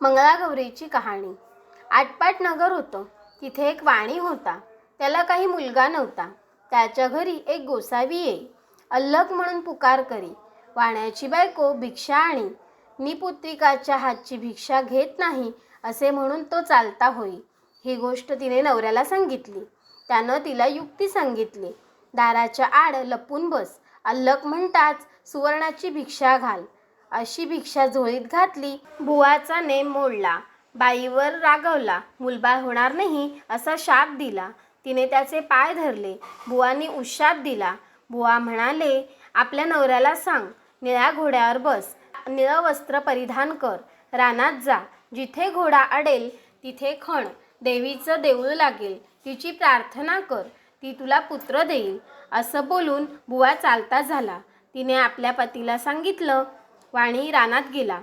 मंगळागौरीची कहाणी। आटपाट नगर होतं। तिथे एक वाणी होता। त्याला काही मुलगा नव्हता। त्याच्या घरी एक गोसावी येई, अल्लक म्हणून पुकार करी। वाण्याची बायको भिक्षा आणि निपुत्रिकाच्या हातची भिक्षा घेत नाही असे म्हणून तो चालता होई। ही गोष्ट तिने नवऱ्याला सांगितली। त्यानं तिला युक्ती सांगितली, दाराच्या आड लपून बस, अल्लक म्हणताच सुवर्णाची भिक्षा घाल। अशी भिक्षा झोळीत घातली। बुवाचा नेम मोडला, बाईवर रागवला, मुलबाळ होणार नाही असा शाप दिला। तिने त्याचे पाय धरले। बुवांनी उशाप दिला। बुवा म्हणाले, आपल्या नवऱ्याला सांग, निळ्या घोड्यावर बस, निळं वस्त्र परिधान कर, रानात जा, जिथे घोडा अडेल तिथे खण, देवीचं देऊळ लागेल, तिची प्रार्थना कर, ती तुला पुत्र देईल। असं बोलून बुवा चालता झाला। तिने आपल्या पतीला सांगितलं। वाणी रानात गेला,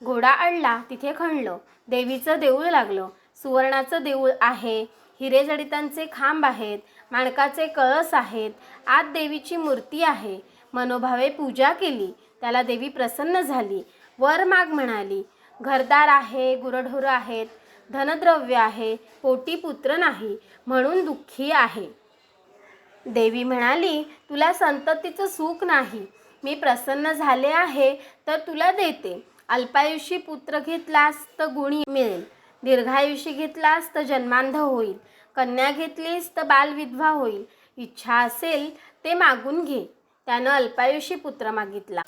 घोडा अडला, तिथे खणलं, देवीचं देऊळ लागलं, सुवर्णाचं देऊळ आहे, हिरे जडितांचे खांब आहेत, माणकाचे कळस आहेत, आत देवीची मूर्ती आहे। मनोभावे पूजा केली, त्याला देवी प्रसन्न झाली, वर माग म्हणाली। घरदार आहे, गुरढोरं आहेत, धनद्रव्य आहे, पोटी पुत्र नाही म्हणून दुःखी आहे। देवी म्हणाली, तुला संततीचं सुख नाही, मी प्रसन्न झाले आहे तर तुला देते। अल्पायुषी पुत्र घेतलास तर गुणी मिळेल, दीर्घायुषी घेतलास तर जन्मांध होईल, कन्या घेतलीस तर बालविधवा होईल, इच्छा असेल ते मागून घे। त्यानं अल्पायुषी पुत्र मागितला।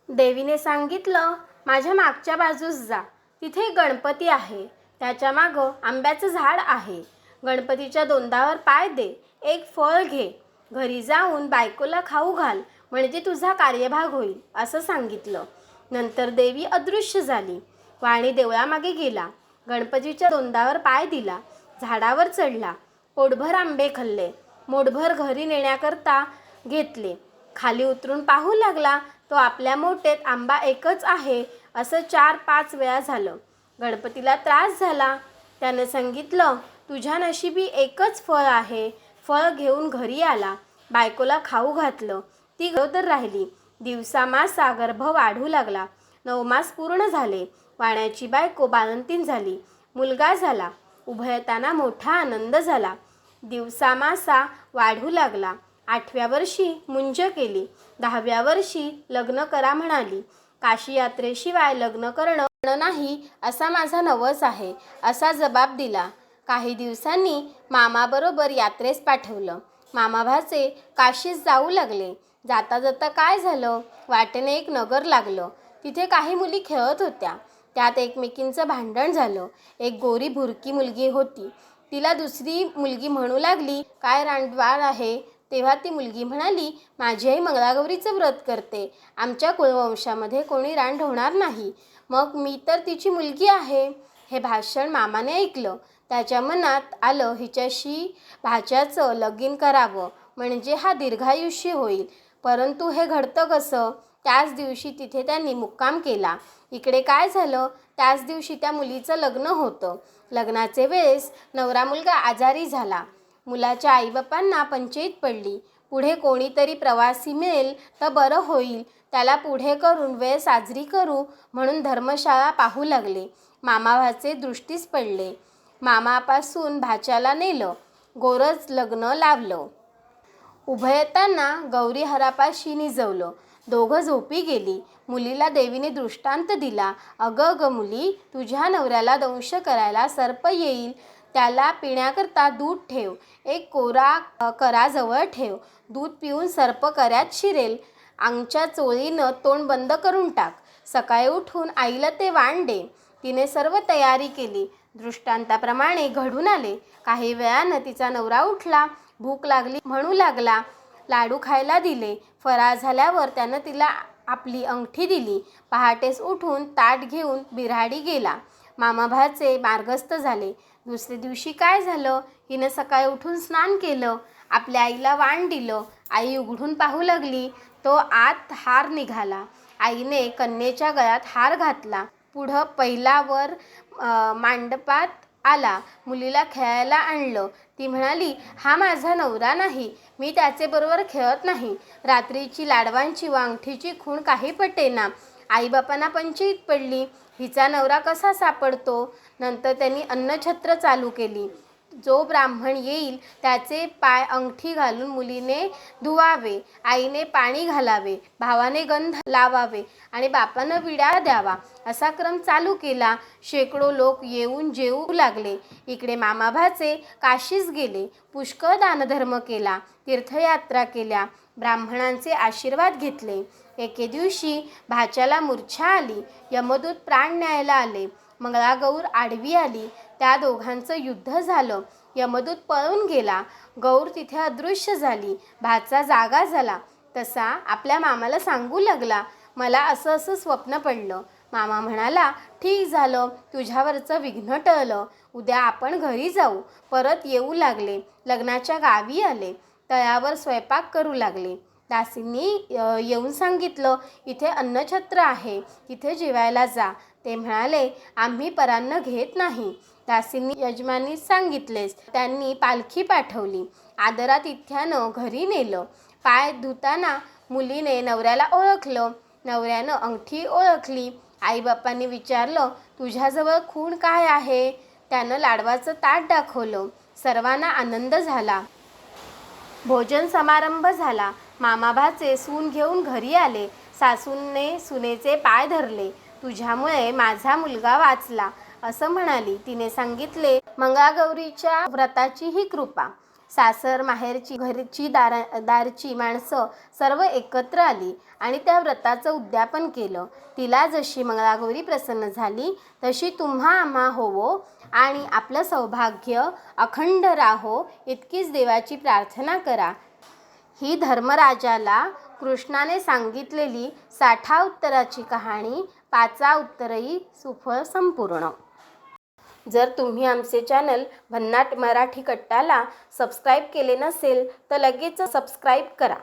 देवीने सांगितलं, माझ्या मागच्या बाजूस जा, तिथे गणपती आहे, त्याच्या मागं आंब्याचं झाड आहे, गणपतीच्या दोंडावर पाय दे, एक फळ घे, घरी जाऊन बायकोला खाऊ घाल, म्हणजे तुझा कार्यभाग होईल असं सांगितलं। नंतर देवी अदृश्य झाली। वाणी देवळामागे गेला, गणपतीच्या दोंडावर पाय दिला, झाडावर चढला, पोटभर आंबे खाल्ले, मोठभर घरी नेण्याकरता घेतले, खाली उतरून पाहू लागला, तो आपल्या मोठेत आंबा एकच आहे असं 4-5 वेळा झालं। गणपतीला त्रास झाला। त्यानं सांगितलं, तुझ्या नशिबी एकच फळ आहे। फळ घेऊन घरी आला, बायकोला खाऊ घातलं, ती गरोदर राहिली, दिवसामासा गर्भ वाढू लागला, 9 मास पूर्ण झाले, वाण्याची बायको बाळंतीण झाली, मुलगा झाला, उभयतांना मोठा आनंद झाला, दिवसामासा वाढू लागला। 8व्या वर्षी मुंज केली, 10व्या वर्षी लग्न करा म्हणाली, काशी यात्रेशिवाय लग्न करणं नाही असा माझा नवस आहे असा जबाब दिला। काही दिवसांनी मामाबरोबर यात्रेस पाठवलं। मामाभाचे काशीस जाऊ लागले। जाता जाता काय झालं, वाटेने एक नगर लागलं, तिथे काही मुली खेळत होत्या, त्यात एकमेकींचं भांडण झालं। एक गोरी भुरकी मुलगी होती, तिला दुसरी मुलगी म्हणू लागली, काय रांडवाळ आहे। तेव्हा ती मुलगी म्हणाली, माझी आई मंगळागौरीचं व्रत करते, आमच्या कुलवंशामध्ये कोणी रांड होणार नाही, मग मी तर तिची मुलगी आहे। हे भाषण मामाने ऐकलं। त्याच्या मनात आलं, हिच्याशी भाच्याचं लगीन करावं, म्हणजे हा दीर्घायुष्य होईल। परंतु हे घडतं कसं। त्याच दिवशी तिथे त्यांनी मुक्काम केला। इकडे काय झालं, त्याच दिवशी त्या मुलीचं लग्न होतं। लग्नाचे वेळेस नवरा मुलगा आजारी झाला। मुलाच्या आईबापांना पंचाईत पडली, पुढे कोणीतरी प्रवासी मिळेल तर बरं होईल, त्याला पुढे करून वेळ साजरी करू म्हणून धर्मशाळा पाहू लागले। मामाभाचे दृष्टीस पडले। मामापासून भाच्याला नेलं, गोरज लग्न लावलं। उभयतांना गौरी हरापाशी निजवलं। दोघं झोपी गेली। मुलीला देवीने दृष्टांत दिला, अगं मुली, तुझ्या नवऱ्याला दंश करायला सर्प येईल, त्याला पिण्याकरता दूध ठेव, एक कोरा कराजवळ ठेव, दूध पिऊन सर्प कऱ्यात शिरेल, अंगच्या चोळीनं तोंड बंद करून टाक, सकाळी उठून आईला ते वाण दे। तिने सर्व तयारी केली। दृष्टांताप्रमाणे घडून आले। काही वेळानं तिचा नवरा उठला, भूक लागली म्हणू लागला, लाडू खायला दिले। फराळ झाल्यावर त्यानं तिला आपली अंगठी दिली। पहाटेस उठून ताट घेऊन बिऱ्हाडी गेला। मामाभाचे मार्गस्थ झाले। दुसऱ्या दिवशी काय झालं, हिनं सकाळी उठून स्नान केलं, आपल्या आईला वाण दिलं। आई उघडून पाहू लागली, तो आत हार निघाला। आईने कन्येच्या गळ्यात हार घातला। पुढं पहिला वर मांडपात आला, मुलीला खेळायला आणलं। ती म्हणाली, हा माझा नवरा नाही, मी त्याचेबरोबर खेळत नाही, रात्रीची लाडवांची व अंगठीची खूण काही पटेना। आईबापांना पंचाईत पडली। हिचा नवरा कसा सापडतो. नंतर त्यांनी अन्नछत्र चालू केली. जो ब्राह्मण येईल त्याचे पाय अंगठी घालून मुलीने धुवावे, आईने पाणी घालावे, भावाने गंध लावावे आणि बापानं विडा द्यावा, असा क्रम चालू केला. शेकडो लोक येऊन जेवू लागले. इकडे मामाभाचे काशीस गेले. पुष्कळ दानधर्म केला, तीर्थयात्रा केल्या, ब्राह्मणांचे आशीर्वाद घेतले. एके दिवशी भाच्याला मूर्छा आली. यमदूत प्राण न्यायला आले. मंगळागौर आडवी आली. त्या दोघांचं युद्ध झालं. यमदूत पळून गेला. गौर तिथे अदृश्य झाली. भाचा जागा झाला. तसा आपल्या मामाला सांगू लागला, मला असं असं स्वप्न पडलं. मामा म्हणाला, ठीक झालं, तुझ्यावरचं विघ्न टळलं. उद्या आपण घरी जाऊ. परत येऊ लागले. लग्नाच्या गावी आले. तळ्यावर स्वयंपाक करू लागले. दासींनी येऊन सांगितलं, इथे अन्नछत्र आहे, तिथे जेवायला जा. ते म्हणाले, आम्ही परान्न घेत नाही. दासींनी यजमानी सांगितलेच. त्यांनी पालखी पाठवली. आदरात इथ्यानं घरी नेलं. पाय धुताना मुलीने नवऱ्याला ओळखलं. नवऱ्यानं अंगठी ओळखली. आईबापांनी विचारलं, तुझ्याजवळ खूण काय आहे. त्यानं लाडवाचं ताट दाखवलं. सर्वांना आनंद झाला. भोजन समारंभ झाला. मामाभाचे सून घेऊन घरी आले. सासूने सुनेचे पाय धरले. तुझ्यामुळे माझा मुलगा वाचला, असं म्हणाली. तिने सांगितले, मंगळागौरीच्या व्रताची ही कृपा. सासर माहेरची घरची दारची माणसं सर्व एकत्र आली आणि त्या व्रताचं उद्यापन केलं. तिला जशी मंगळागौरी प्रसन्न झाली तशी तुम्हा आम्हा होवो आणि आपलं सौभाग्य अखंड राहो, इतकीच देवाची प्रार्थना करा. ही धर्मराजाला कृष्णाने सांगितलेली 60 उत्तराची कहाणी. 5 उत्तरही सुफळ संपूर्ण. जर तुम्ही आमचे चॅनल भन्नाट मराठी कट्टाला सबस्क्राईब केले नसेल तर लगेच सबस्क्राईब करा.